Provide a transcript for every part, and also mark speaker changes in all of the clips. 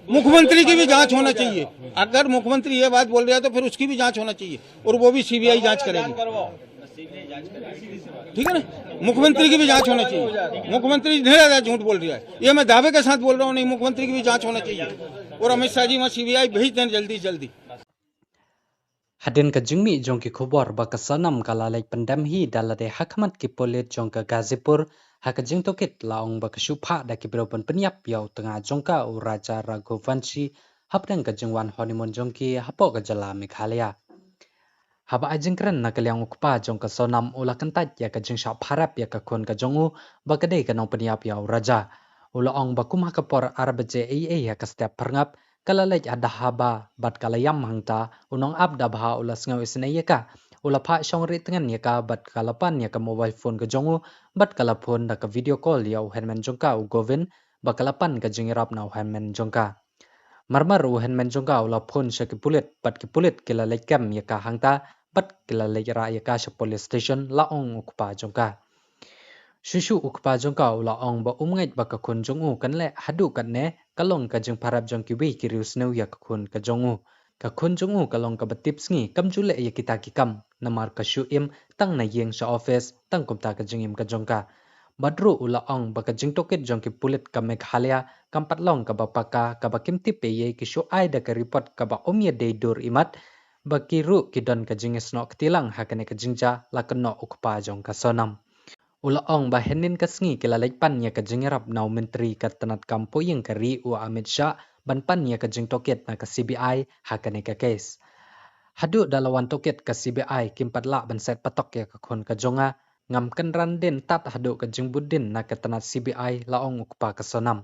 Speaker 1: मुख्यमंत्री की भी जांच होना चाहिए। अगर मुख्यमंत्री ये बात बोल रहा है तो फिर उसकी भी जांच होना चाहिए और वो भी सीबीआई जांच करेगी, ठीक है ना। मुख्यमंत्री की भी जांच होना चाहिए। मुख्यमंत्री ढेर झूठ बोल रहा है, ये मैं दावे के साथ बोल रहा हूँ। नहीं, मुख्यमंत्री की भी जांच होना चाहिए और अमित शाह जी वहाँ सीबीआई भेज दें जल्दी जल्दी।
Speaker 2: Hadin ka jingmi jong ki khobor ba ka sanam kala lai pandam hi dalade hakmat ki polit jong ka Gazipur haka jing tokit laong ba ka shupha da ki bropan penyap yau tengah jong ka u Raja Raghuvanshi hapdang ka jingwan honeymoon jong ki hapo ka jala Meghalaya. Haba ajing kran na kalyang ukpa jong ka sonam ula kantat ya ka jing shap harap ya ka kon ka jongu ba ka dei ka nong penyap yau Raja. Ula ong ba kumha ka por arabaje ai ya ka step perngap kalalej ada haba bat kalayam hangta unong abda bha ulas ngaw isnaya ka ula pha shongri tengan ya ka bat kalapan ya ka mobile phone ka jongu bat kalapon da ka video call ya henmen jongka u govin bakalapan ka jingirap na henmen jongka marmar u henmen jongka ula phone sha ki pulit bat ki pulit kilalej kam ya ka hangta bat kilalej ra ya ka sha police station laong ukpa jongka Shushu ukpa jongka ula ong ba umngait ba ka kun jongu kan le hadu kan ne kalong ka jing parap jong ki wi ki rius neu ya ka kun jongu kalong ka batips ngi kam jule ya kita ki kam namar ka shu im tang na yeng sha office tang kum ta ka jingim ka jongka badru ula ong ba ka jing toket jong ki pulit ka Meghalaya kam patlong ka ba paka ka ba kim tipe ye ki shu ai da ka report ka ba omya de dur imat ba ki ru ki don ka jing snok tilang ha ka ne ka jingja la ka no ukpa jong ka sonam Ula ong ba henin kasngi kilalay pan niya ka jingirap na menteri ka tanat kampo yung kari u Amit Shah ban pan niya ka jing toket na ka CBI hakane ka case. Hadu dalawan toket ka CBI kimpadla ban set patok ya ka kon ka jonga ngam kan randin tat hadu ka jing budin na ka tanat CBI laong ukpa ka sonam.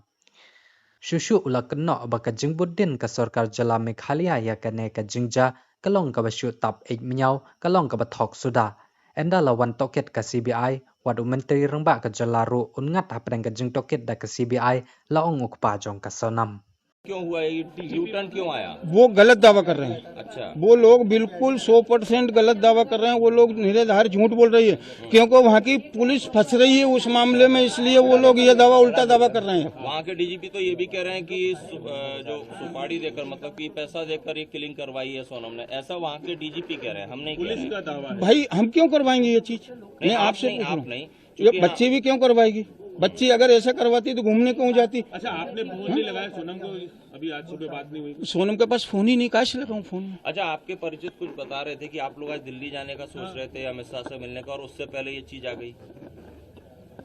Speaker 2: Shushu ula keno ba ka jing budin ka sorkar jala Meghalaya ya kane ka jingja kalong ka ba shu tap 8 minyaw kalong ka ba thok suda. Enda lawan toket ka CBI wadu menteri rengba ka jalaru ungat hapdang ka jing toket da ka CBI laong ukpa jong ka sonam
Speaker 3: क्यों हुआ ये U turn क्यों आया?
Speaker 1: वो गलत दावा कर रहे हैं।
Speaker 3: अच्छा,
Speaker 1: वो लोग बिल्कुल 100% गलत दावा कर रहे हैं। वो लोग निराधार झूठ बोल रही है क्योंकि वहाँ की पुलिस फंस रही है उस मामले में, इसलिए वो लोग ये दावा उल्टा दावा कर रहे हैं।
Speaker 3: वहाँ के डीजीपी तो ये भी कह रहे हैं कि जो सुपारी देकर मतलब कि पैसा देकर ये किलिंग करवाई है सोनम ने, ऐसा वहाँ के डीजीपी कह रहे हैं। हम नहीं कह रहे हैं।
Speaker 1: दावा भाई हम क्यों करवाएंगे ये चीज? मैं आपसे पूछ रहा हूँ, ये बच्ची भी क्यों करवाएगी? बच्ची अगर ऐसा करवाती तो घूमने क्यों जाती?
Speaker 4: अच्छा, आपने फोन नहीं लगाया सोनम को? अभी आज सुबह बात नहीं हुई?
Speaker 1: सोनम के पास फोन ही नहीं, काश लगाऊं फोन।
Speaker 3: अच्छा, आपके परिचित कुछ बता रहे थे कि आप लोग आज दिल्ली जाने का सोच रहे थे अमित शाह से मिलने का, और उससे पहले ये चीज आ गई।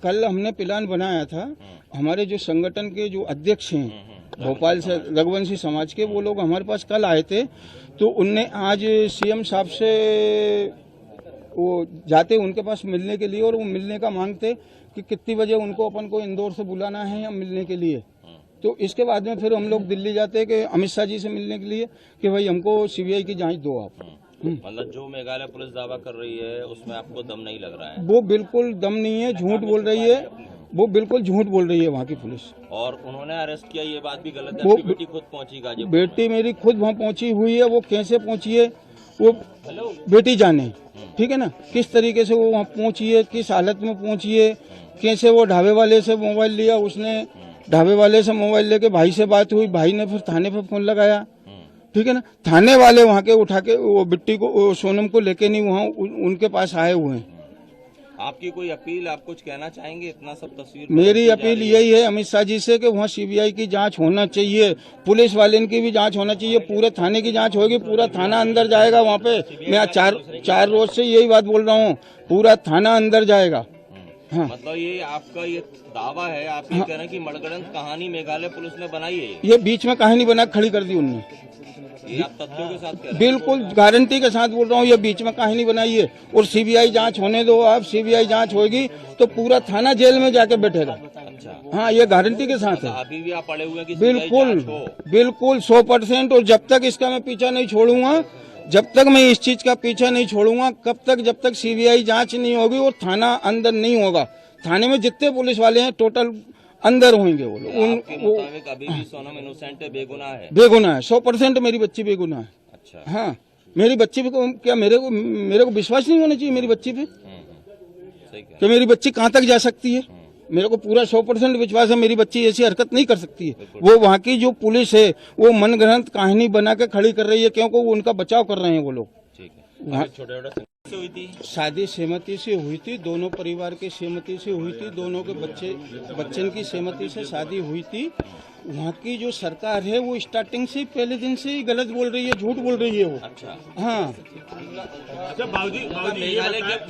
Speaker 1: कल हमने प्लान बनाया था, हमारे जो संगठन के जो अध्यक्ष हैं भोपाल से रघुवंशी समाज के, वो लोग हमारे पास कल आए थे। तो उनने आज सीएम साहब से वो जाते उनके पास मिलने के लिए, और वो मिलने का मांगते कि कितनी बजे उनको अपन को इंदौर से बुलाना है या मिलने के लिए। तो इसके बाद में फिर हम लोग दिल्ली जाते कि अमित शाह जी से मिलने के लिए कि भाई हमको सीबीआई की जांच दो आप।
Speaker 3: मतलब जो मेघालय पुलिस दावा कर रही है उसमें आपको दम नहीं लग रहा है?
Speaker 1: वो बिल्कुल दम नहीं है, झूठ बोल रही है, वो बिल्कुल झूठ बोल रही है वहाँ की पुलिस।
Speaker 3: और उन्होंने अरेस्ट किया, ये बात भी गलत है। आपकी बेटी खुद पहुंची गाजीपुर?
Speaker 1: बेटी मेरी खुद वहाँ पहुंची हुई है। वो कैसे पहुंची है वो बेटी जाने, ठीक है ना, किस तरीके से वो वहाँ पहुंची है, किस हालत में पहुंची है, कैसे वो ढाबे वाले से मोबाइल लिया, उसने ढाबे वाले से मोबाइल लेके भाई से बात हुई, भाई ने फिर थाने पे फोन लगाया, ठीक है ना। थाने वाले वहाँ के उठा के वो बिट्टी को सोनम को लेके नहीं वहाँ उनके पास आए हुए हैं।
Speaker 3: आपकी कोई अपील, आप कुछ कहना चाहेंगे? इतना सब तस्वीर
Speaker 1: मेरी अपील यही है अमित शाह जी से कि वहाँ सीबीआई की जांच होना चाहिए, पुलिस वाले की भी जांच होना चाहिए, पूरे थाने की जांच होगी, पूरा थाना अंदर जाएगा वहाँ पे। मैं चार रोज से यही बात बोल रहा हूँ, पूरा थाना अंदर जाएगा।
Speaker 3: हाँ। मतलब ये आपका ये दावा है, आप ये कह रहे हैं कि मणगढ़ंत कहानी मेघालय पुलिस ने बनाई है?
Speaker 1: ये बीच में कहानी बना खड़ी कर दी उनने।
Speaker 3: ये आप तथ्यों के साथ कह रहे हैं?
Speaker 1: बिल्कुल गारंटी के साथ बोल रहा हूँ, ये बीच में कहानी बनाई है। और सीबीआई जांच होने दो आप, सीबीआई जांच होगी तो पूरा थाना जेल में जाके बैठेगा।
Speaker 3: अच्छा,
Speaker 1: हाँ, ये गारंटी के साथ है।
Speaker 3: अभी भी आप पड़े हुए हैं कि
Speaker 1: बिल्कुल बिल्कुल 100%। और जब तक इसका मैं पीछा नहीं छोड़ूंगा, जब तक मैं इस चीज का पीछा नहीं छोड़ूंगा, कब तक जब तक सीबीआई जांच नहीं होगी और थाना अंदर नहीं होगा। थाने में जितने पुलिस वाले हैं टोटल अंदर होंगे वो लोग।
Speaker 3: अभी भी सोनम इनोसेंट है, बेगुनाह है?
Speaker 1: बेगुनाह है, 100% मेरी बच्ची बेगुनाह है।
Speaker 3: अच्छा,
Speaker 1: हाँ, मेरी बच्ची पे क्या मेरे को विश्वास नहीं होना चाहिए मेरी बच्ची पे
Speaker 3: सही
Speaker 1: कि मेरी बच्ची कहाँ तक जा सकती है? मेरे को पूरा 100% विश्वास है मेरी बच्ची ऐसी हरकत नहीं कर सकती है। वो वहाँ की जो पुलिस है वो मनगढ़ंत कहानी बना के खड़ी कर रही है, क्योंकि वो उनका बचाव कर रहे हैं वो लोग।
Speaker 3: ठीक है।
Speaker 1: वहाँ
Speaker 3: छोटे छोटे से हुई थी
Speaker 1: शादी सहमति से हुई थी, दोनों परिवार की सहमति से हुई थी, दोनों के बच्चन की सहमति से शादी हुई थी। वहाँ की जो सरकार है वो स्टार्टिंग से पहले दिन से ही गलत बोल रही है, झूठ बोल रही है वो।
Speaker 3: अच्छा
Speaker 1: हाँ,
Speaker 4: अच्छा बाबूजी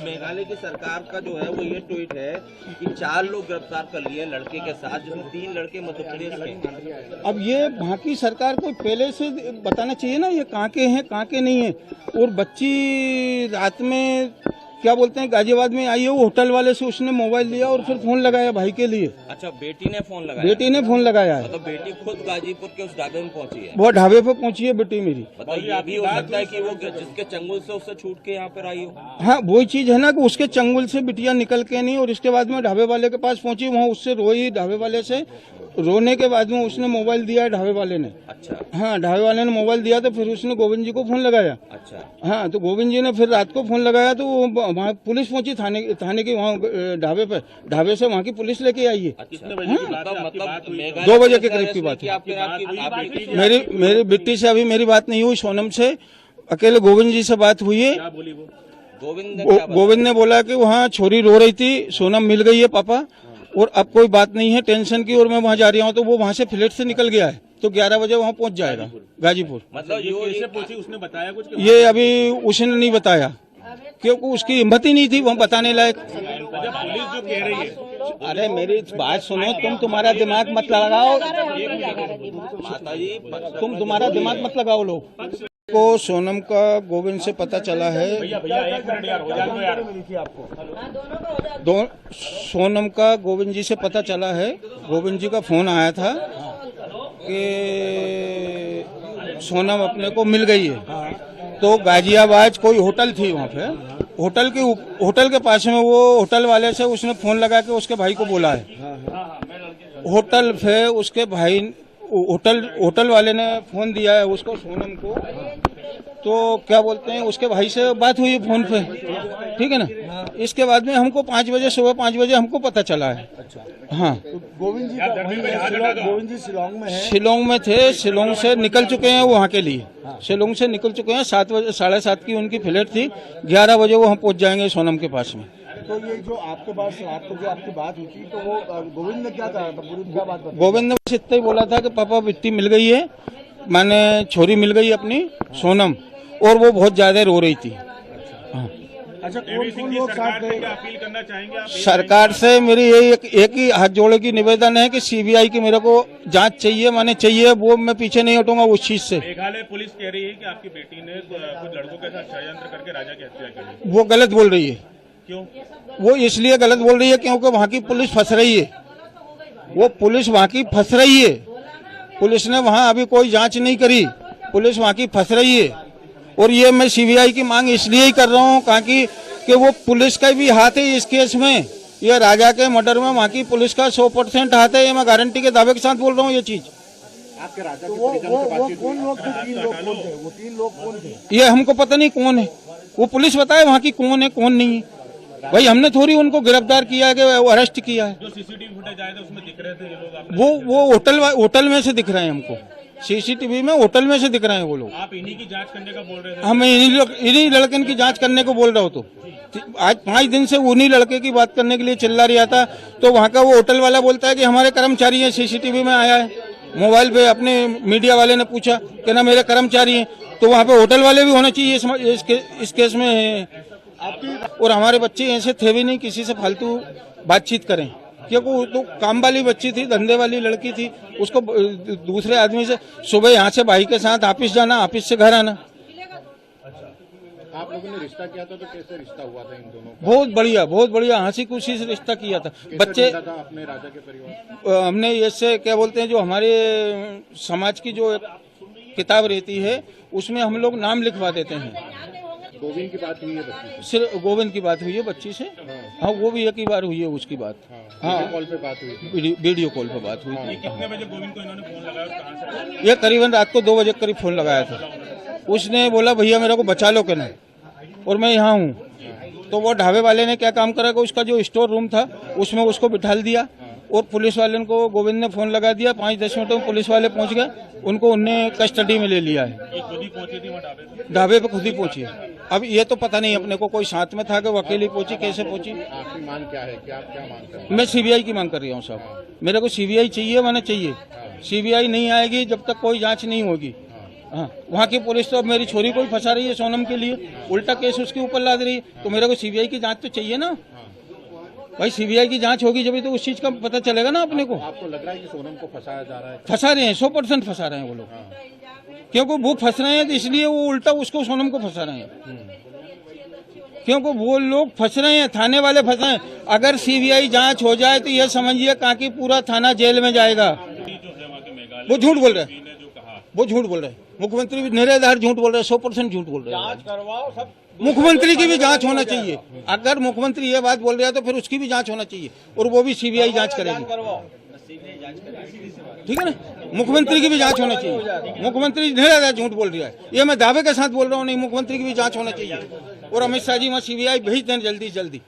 Speaker 3: मेघालय की सरकार का जो है वो ये ट्वीट है कि 4 लोग गिरफ्तार कर लिए लड़के के साथ, जिसमें 3 लड़के मध्य प्रदेश के।
Speaker 1: अब ये वहाँ की सरकार को पहले से बताना चाहिए ना ये कहाँ के हैं कहाँ के नहीं है। और बच्ची रात में क्या बोलते हैं गाजियाबाद में आई है, वो होटल वाले से उसने मोबाइल लिया और फिर फोन लगाया भाई के लिए।
Speaker 3: अच्छा, बेटी ने फोन लगाया?
Speaker 1: बेटी ने फोन लगाया है।
Speaker 3: मतलब बेटी खुद गाजीपुर के उस ढाबे में पहुंची है?
Speaker 1: वो ढाबे पे पहुंची है बेटी मेरी।
Speaker 3: मतलब ये भी हो सकता है कि वो जिसके चंगुल से उससे छूट के यहाँ पर आई हो?
Speaker 1: हाँ, वही चीज है ना कि उसके चंगुल से बिटिया निकल के नहीं, और इसके बाद में ढाबे वाले के पास पहुंची, वहाँ उससे रोई ढाबे वाले से। रोने के बाद में उसने मोबाइल दिया है ढाबे वाले ने।
Speaker 3: अच्छा।
Speaker 1: हाँ, ढाबे वाले ने मोबाइल दिया तो फिर उसने गोविंद जी को फोन लगाया।
Speaker 3: अच्छा।
Speaker 1: हाँ, तो गोविंद जी ने फिर रात को फोन लगाया तो वहाँ पुलिस पहुंची थाने की वहाँ ढाबे पे। ढाबे से वहाँ की पुलिस लेके आई है।
Speaker 3: अच्छा।
Speaker 1: मतलब 2 बजे के करीब की बात है। मेरी बेटी से अभी मेरी बात नहीं हुई, सोनम से अकेले गोविंद जी से बात हुई है।
Speaker 4: क्या बोली वो?
Speaker 1: गोविंद ने बोला कि वहाँ छोरी रो रही थी, सोनम मिल गई है पापा, और अब कोई बात नहीं है टेंशन की, और मैं वहाँ जा रही हूँ। तो वो वहाँ से फ्लैट से निकल गया है, तो 11 बजे वहाँ पहुँच जाएगा गाजीपुर।
Speaker 3: मतलब
Speaker 4: ये कैसे पूछी, उसने बताया कुछ?
Speaker 1: ये अभी उसने नहीं बताया, क्योंकि उसकी हिम्मत ही नहीं थी वहाँ बताने लायक।
Speaker 4: अच्छा, पुलिस जो कह रही है,
Speaker 1: अरे मेरी बात सुनो, तुम्हारा दिमाग मत लगाओ,
Speaker 3: माताजी
Speaker 1: तुम्हारा दिमाग मत लगाओ। लोग को सोनम का गोविंद से पता चला है।
Speaker 4: भैया 1 मिनट यार, हो जाने दो यार।
Speaker 1: सोनम का गोविंद जी से पता चला है। गोविंद जी का फोन आया था कि सोनम अपने को मिल गई है। तो गाजियाबाद कोई होटल थी वहाँ पे, होटल के पास में वो होटल वाले से उसने फोन लगा के उसके भाई को बोला है। होटल पे उसके भाई होटल वाले ने फोन दिया है उसको, सोनम को। तो क्या बोलते हैं, उसके भाई से बात हुई फोन पे, ठीक है ना। इसके बाद में हमको 5 बजे, सुबह 5 बजे हमको पता चला है। हाँ,
Speaker 5: गोविंद जी शिलोंग में है।
Speaker 1: शिलोंग में थे, शिलोंग से निकल चुके हैं वो वहाँ के लिए। शिलोंग से निकल चुके हैं, 7 बजे 7:30 की उनकी फ्लाइट थी, 11 बजे वो हम पहुँच जाएंगे सोनम के पास में।
Speaker 5: तो ये जो आपके पास रात को जो आपकी बात हुई थी, तो वो गोविंद ने क्या कहा था, पूरी क्या बात बताई?
Speaker 1: गोविंद ने बस इतना ही बोला था कि पापा बिट्टी मिल गई है, माने छोरी मिल गई अपनी सोनम, और वो बहुत ज्यादा रो रही थी। हाँ।
Speaker 5: अच्छा, कौन लोग साथ गए?
Speaker 4: क्या अपील करना चाहेंगे आप?
Speaker 1: सरकार से मेरी यही एक ही हाथ जोड़े की निवेदन है कि सीबीआई की मेरे को जांच चाहिए, माने चाहिए, वो मैं पीछे नहीं हटूंगा उस चीज से।
Speaker 4: मेघालय पुलिस कह रही है कि आपकी बेटी ने कुछ लड़कों के साथ षड्यंत्र करके राजा की हत्या की।
Speaker 1: वो गलत बोल रही है।
Speaker 4: क्यों?
Speaker 1: वो इसलिए गलत बोल रही है क्योंकि वहाँ की पुलिस फंस रही है। वो पुलिस वहाँ की फंस रही है। पुलिस ने वहाँ अभी कोई जांच नहीं करी, पुलिस वहाँ की फंस रही है। और ये मैं सीबीआई की मांग इसलिए ही कर रहा हूँ ताकि कि वो पुलिस का भी हाथ है इस केस में। ये राजा के मर्डर में वहाँ की पुलिस का 100% हाथ है, ये मैं गारंटी के दावे के साथ बोल रहा हूँ ये चीज।
Speaker 5: आपके राजा के परिजन से बातचीत हुई? कौन लोग थे? 3 लोग कौन थे? वो 3 लोग कौन थे?
Speaker 1: ये हमको पता नहीं कौन है, वो पुलिस बताए वहाँ की कौन है कौन नहीं है। भाई हमने थोड़ी उनको गिरफ्तार किया कि वो अरेस्ट किया है।
Speaker 4: जो सीसीटीवी फुटेज आए थे उसमें दिख रहे थे ये लोग आपने?
Speaker 1: वो होटल में से दिख रहे हैं हमको, सीसीटीवी में होटल में से दिख रहे हैं वो लोग।
Speaker 4: आप इन्हीं की जांच करने का बोल रहे थे?
Speaker 1: हम इन्हीं लड़कन की जांच करने को बोल रहा हूँ। तो आज 5 दिन से उन्हीं लड़के की बात करने के लिए चिल्ला रहा था। तो वहाँ का वो होटल वाला बोलता है कि हमारे कर्मचारी हैं, सीसीटीवी में आया है। मोबाइल पे अपने मीडिया वाले ने पूछा कि ना मेरे कर्मचारी हैं, तो वहाँ पे होटल वाले भी होना चाहिए इस केस में। और हमारे बच्चे ऐसे थे भी नहीं किसी से फालतू बातचीत करें, क्योंकि वो तो काम वाली बच्ची थी, धंधे वाली लड़की थी। उसको दूसरे आदमी से सुबह यहाँ से भाई के साथ ऑफिस जाना, ऑफिस से घर आना।
Speaker 5: आप लोगों ने रिश्ता किया था, तो कैसे रिश्ता हुआ था इन दोनों का?
Speaker 1: बहुत बढ़िया हंसी खुशी से रिश्ता किया था। बच्चे
Speaker 5: था अपने राजा के परिवार?
Speaker 1: हमने ऐसे क्या बोलते हैं, जो हमारे समाज की जो किताब रहती है उसमें हम लोग नाम लिखवा देते हैं।
Speaker 5: गोविंद की बात हुई है बच्ची से?
Speaker 1: सिर्फ गोविंद की बात हुई है बच्ची से। हाँ, वो भी एक ही बार हुई है उसकी बात। हाँ,
Speaker 5: कॉल पे बात हुई थी?
Speaker 1: वीडियो कॉल पे बात हुई थी।
Speaker 4: कितने बजे गोविंद को इन्होंने फोन लगाया, कहाँ से?
Speaker 1: ये करीबन रात को 2 बजे करीब फोन लगाया था। उसने बोला भैया मेरे को बचा लो कहना, और मैं यहाँ हूँ। तो वो ढाबे वाले ने क्या काम करा कि उसका जो स्टोर रूम था उसमें उसको बिठाल दिया और पुलिस वाले को गोविंद ने फोन लगा दिया। 5-10 मिनट में पुलिस वाले पहुंच गए, उनको उनने कस्टडी में ले लिया है।
Speaker 4: ये खुद ही पहुंची थी वहाँ ढाबे पे?
Speaker 1: ढाबे पे खुद ही पहुंची है। अब ये तो पता नहीं अपने को, कोई साथ में था कि वो अकेली पहुंची, कैसे पहुंची।
Speaker 5: आपकी मांग क्या है, क्या क्या मांग कर रहे हैं?
Speaker 1: मैं सीबीआई की मांग कर रहा हूँ साहब, मेरे को सीबीआई चाहिए, मैंने चाहिए। सीबीआई नहीं आएगी जब तक कोई जांच नहीं होगी। हाँ, वहाँ की पुलिस तो अब मेरी छोरी को ही फंसा रही है सोनम के लिए, उल्टा केस उसके ऊपर लाद रही है। तो मेरे को सीबीआई की जांच तो चाहिए ना भाई। सीबीआई की जांच होगी जब तो उस चीज का पता चलेगा ना अपने को।
Speaker 5: आपको लग रहा है कि सोनम को फंसाया जा रहा है?
Speaker 1: फंसा रहे हैं, 100% फंसा रहे हैं वो लोग। क्योंकि वो फंस रहे हैं तो इसलिए वो उल्टा उसको सोनम को फंसा रहे हैं। क्योंकि वो लोग फंस रहे हैं, थाने वाले फंस रहे हैं। अगर सीबीआई जांच हो जाए तो ये समझिए कि पूरा थाना जेल में जाएगा। वो झूठ बोल रहे हैं, वो झूठ बोल रहे हैं। मुख्यमंत्री भी निराधार झूठ बोल रहे हैं, 100% झूठ बोल रहे हैं।
Speaker 5: जांच करवाओ सब।
Speaker 1: मुख्यमंत्री की भी जांच होना चाहिए। अगर मुख्यमंत्री ये बात बोल रहा है तो फिर उसकी भी जांच होना चाहिए और वो भी सीबीआई जांच करेगी, ठीक है ना। मुख्यमंत्री की भी जांच होना चाहिए। मुख्यमंत्री निराधार झूठ बोल रहा है, ये मैं दावे के साथ बोल रहा हूँ। नहीं, मुख्यमंत्री की भी जांच होना चाहिए और अमित शाह जी वहाँ सीबीआई भेज दें जल्दी से जल्दी।